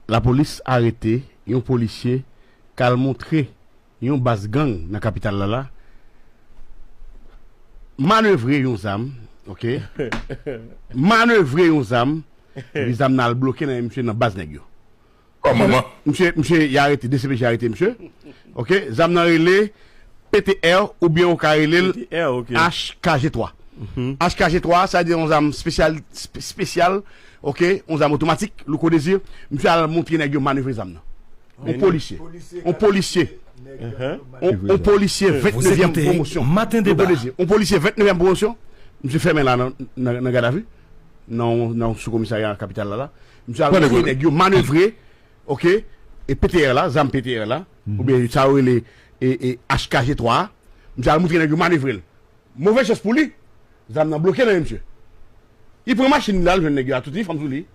la police a arrêté un policier qui a montré une base gang dans la capitale là. Manœuvrer une zam, OK? Manœuvrer une zam, les âmes n'a bloqué dans monsieur dans base nèg yo. Comment? Monsieur, il a arrêté, DCPJ a arrêté, monsieur. OK? Zam nan relé PTR ou bien au carrelé HKG3. HKG3, ça veut dire on zam spécial, OK? On zam automatique, le code désir. Monsieur a montré nèg yo manœuvrer zam nan. Un policier. Un policier 29e promotion. Matin débat. Un policier 29e promotion. Monsieur fermé là dans garde à vue. Non sous commissariat capitale là. Monsieur a manœuvrer, OK, et PTR là, zam PTR là, ou bien ça les et HKG3. Monsieur a montré nèg manœuvrer. Mauvaise chose pour lui. Zam nan bloqué là monsieur. Il prend machine là, le nèg a tout il femme sous lui.